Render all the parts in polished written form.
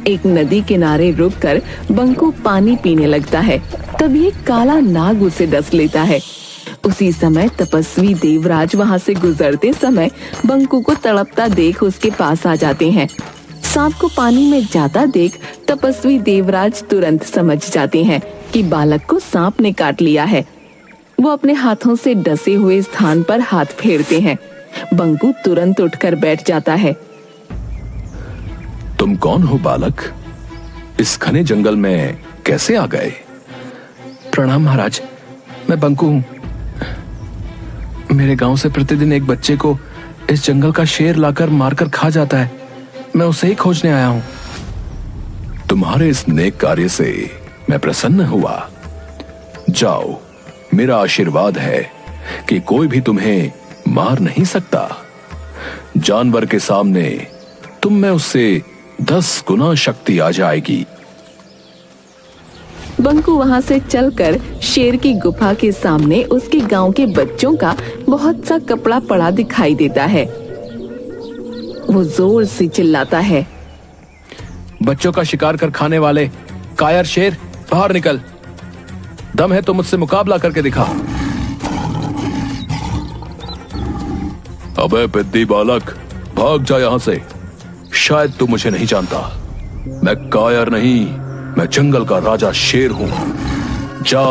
एक नदी किनारे रुककर बंकू पानी पीने लगता है। तभी एक काला नाग उसे डस लेता है। उसी समय तपस्वी देवराज वहाँ से गुजरते समय बंकू को तड़पता देख उसके पास आ जाते हैं। सांप को पानी में जाता देख तपस्वी देवराज तुरंत समझ जाते हैं कि बालक को सांप ने काट लिया है। वो अपने हाथों से डसे हुए स्थान पर हाथ फेरते हैं। बंकू तुरंत उठकर बैठ जाता है। तुम कौन हो बालक? इस घने जंगल में कैसे आ गए? प्रणाम महाराज, मैं बंकू हूँ। मेरे गांव से प्रतिदिन एक बच्चे को इस जंगल का शेर लाकर मारकर खा जाता है। मैं उसे ही खोजने आया हूँ। तुम्हारे इस नेक कार्य से मैं प्रसन्न हुआ। जाओ, मेरा आशीर्वाद है कि कोई भी तुम्हें मार नहीं सकता। जानवर के सामने तुम में उससे 10 गुना शक्ति आ जाएगी। बंकू वहाँ से चलकर शेर की गुफा के सामने उसके गांव के बच्चों का बहुत सा कपड़ा पड़ा दिखाई देता है। वो जोर से चिल्लाता है, बच्चों का शिकार कर खाने वाले कायर शेर, बाहर निकल। दम है तो मुझसे मुकाबला करके दिखा। अबे पिद्दी बालक, भाग जा यहाँ से। शायद तू मुझे नहीं जानता। मैं कायर नहीं, मैं जंगल का राजा शेर हूँ। जा,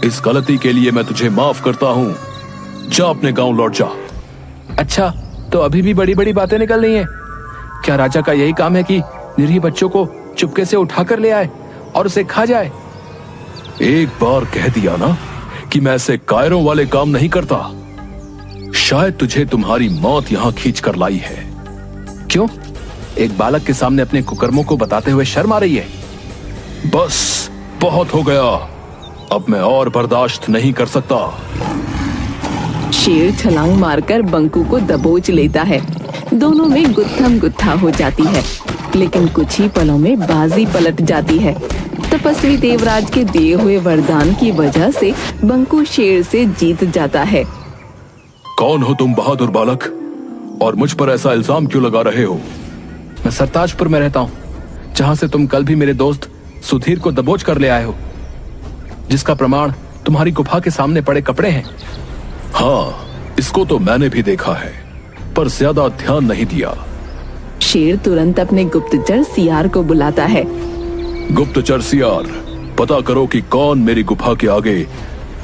इस गलती के लिए मैं तुझे माफ करता हूँ। जा अपने गांव लौट जा। अच्छा, तो अभी भी बड़ी बड़ी बातें निकल रही हैं। क्या राजा का यही काम है कि निरीह बच्चों को चुपके से उठाकर ले आए और उसे खा जाए? एक बार कह दिया ना कि मैं ऐसे कायरों वाले काम नहीं करता। शायद तुझे तुम्हारी मौत यहाँ खींच कर लाई है। क्यों? एक बालक के सामने अपने कुकर्मों को बताते हुए शर्म आ रही है। बस, बहुत हो गया। अब मैं और बर्दाश्त नहीं कर सकता। शेर छलांग मारकर बंकू को दबोच लेता है। दोनों में गुत्थम गुत्था हो जाती है, लेकिन कुछ ही पलों में बाजी पलट जाती है। तपस्वी देवराज के दिए हुए वरदान की वजह से बंकू शेर से जीत जाता है। कौन हो तुम बहादुर बालक, और मुझ पर ऐसा इल्जाम क्यों लगा रहे हो? मैं सरताजपुर में रहता हूँ, जहाँ से तुम कल भी मेरे दोस्त सुधीर को दबोच कर ले आए हो, जिसका प्रमाण तुम्हारी गुफा के सामने पड़े कपड़े हैं। हाँ, इसको तो मैंने भी देखा है, पर ज्यादा ध्यान नहीं दिया। शेर तुरंत अपने गुप्तचर सियार को बुलाता है। गुप्तचर सियार, पता करो कि कौन मेरी गुफा के आगे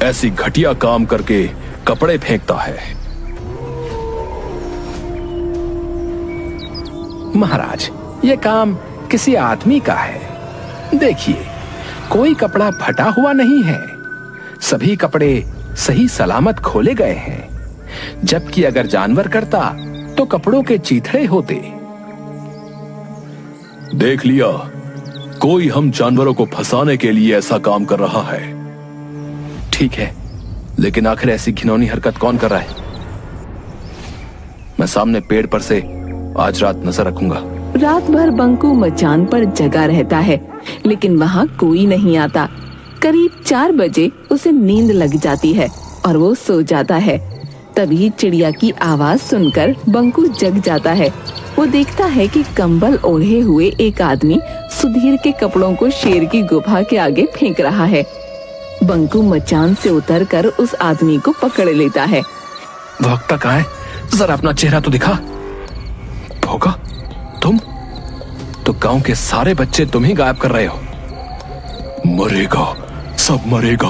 ऐसी घटिया काम करके कपड़े फेंकता है। महाराज, ये काम किसी आदमी का है। देखिए, कोई कपड़ा फटा हुआ नहीं है। सभी कपड़े सही सलामत खोले गए हैं। जबकि अगर जानवर करता तो कपड़ों के चीथड़े होते। देख लिया, कोई हम जानवरों को फंसाने के लिए ऐसा काम कर रहा है। ठीक है, लेकिन आखिर ऐसी घिनौनी हरकत कौन कर रहा है? मैं सामने पेड़ पर से आज रात नजर रखूंगा। रात भर बंकू मचान पर जगा रहता है, लेकिन वहाँ कोई नहीं आता। करीब 4 बजे उसे नींद लग जाती है और वो सो जाता है। तभी चिड़िया की आवाज सुनकर बंकू जग जाता है। वो देखता है कि कंबल ओढ़े हुए एक आदमी सुधीर के कपड़ों को शेर की गुफा के आगे फेंक रहा है। बंकू मचान से उतरकर उस आदमी को पकड़ लेता है। भौंकता कहाँ है? जरा अपना चेहरा तो दिखा। भौंका? तुम तो गांव के सारे बच्चे तुम ही गायब कर रहे हो। मरेगा, सब मरेगा।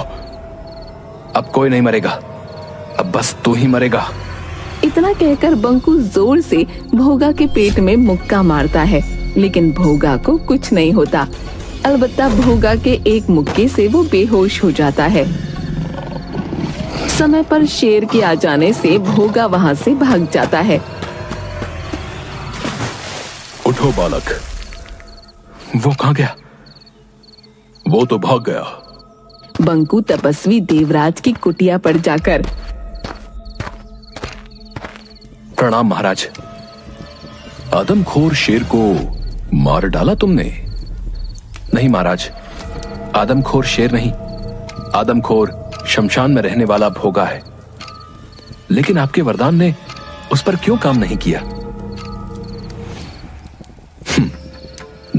अब कोई नहीं मरेगा, अब बस तू ही मरेगा। इतना कहकर बंकू जोर से भोगा के पेट में मुक्का मारता है, लेकिन भोगा को कुछ नहीं होता। अलबत्ता भोगा के एक मुक्के से वो बेहोश हो जाता है। समय पर शेर के आ जाने से भोगा वहाँ से भाग जाता है। उठो बालक। वो कहाँ गया? वो तो भाग गया। बंकू तपस्वी देवराज की कुटिया पर जाकर, प्रणाम महाराज। आदमखोर शेर को मार डाला तुमने? नहीं महाराज, आदमखोर शेर नहीं, आदमखोर शमशान में रहने वाला भोगा है। लेकिन आपके वरदान ने उस पर क्यों काम नहीं किया?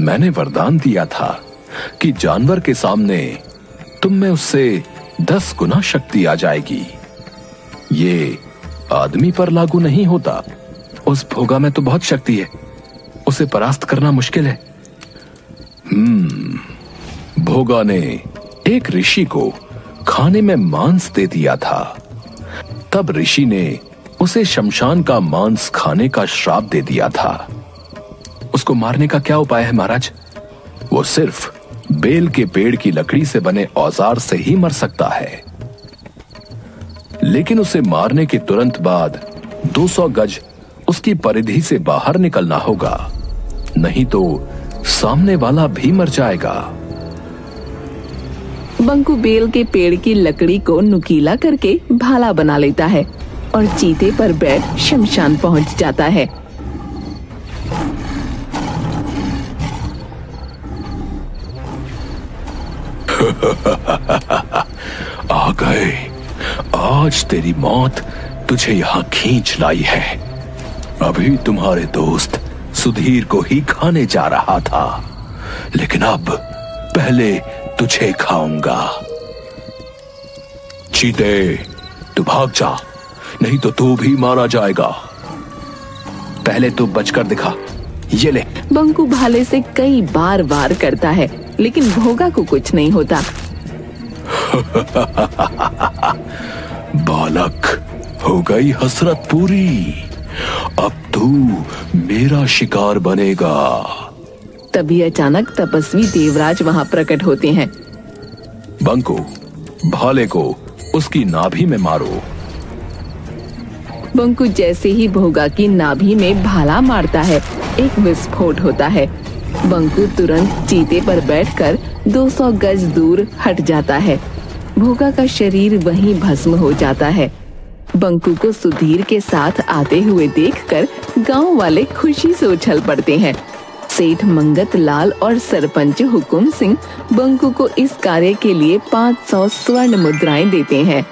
मैंने वरदान दिया था कि जानवर के सामने तुम में उससे 10 गुना शक्ति आ जाएगी। ये आदमी पर लागू नहीं होता। उस भोगा में तो बहुत शक्ति है, उसे परास्त करना मुश्किल है। भोगा ने एक ऋषि को खाने में मांस दे दिया था। तब ऋषि ने उसे शमशान का मांस खाने का श्राप दे दिया था। उसको मारने का क्या उपाय है महाराज? वो सिर्फ बेल के पेड़ की लकड़ी से बने औजार से ही मर सकता है, लेकिन उसे मारने के तुरंत बाद 200 गज उसकी परिधि से बाहर निकलना होगा, नहीं तो सामने वाला भी मर जाएगा। बंकू बेल के पेड़ की लकड़ी को नुकीला करके भाला बना लेता है और चीते पर बैठ शमशान पहुंच जाता है। आ गए, आज तेरी मौत तुझे यहां खींच लाई है। अभी तुम्हारे दोस्त सुधीर को ही खाने जा रहा था, लेकिन अब पहले तुझे खाऊंगा। चीते, तू भाग जा, नहीं तो तू भी मारा जाएगा। पहले तू बचकर दिखा, ये ले। बंकू भाले से कई बार वार करता है, लेकिन भोगा को कुछ नहीं होता। बालक, हो गई हसरत पूरी, अब तू मेरा शिकार बनेगा। तभी अचानक तपस्वी देवराज वहां प्रकट होते हैं। बंकू, भाले को उसकी नाभि में मारो। बंकू जैसे ही भोगा की नाभि में भाला मारता है, एक विस्फोट होता है। बंकू तुरंत चीते पर बैठकर 200 गज दूर हट जाता है। भोगा का शरीर वहीं भस्म हो जाता है। बंकू को सुधीर के साथ आते हुए देखकर गांव वाले खुशी से उछल पड़ते हैं। सेठ मंगत लाल और सरपंच हुकुम सिंह बंकू को इस कार्य के लिए 500 स्वर्ण मुद्राएं देते हैं।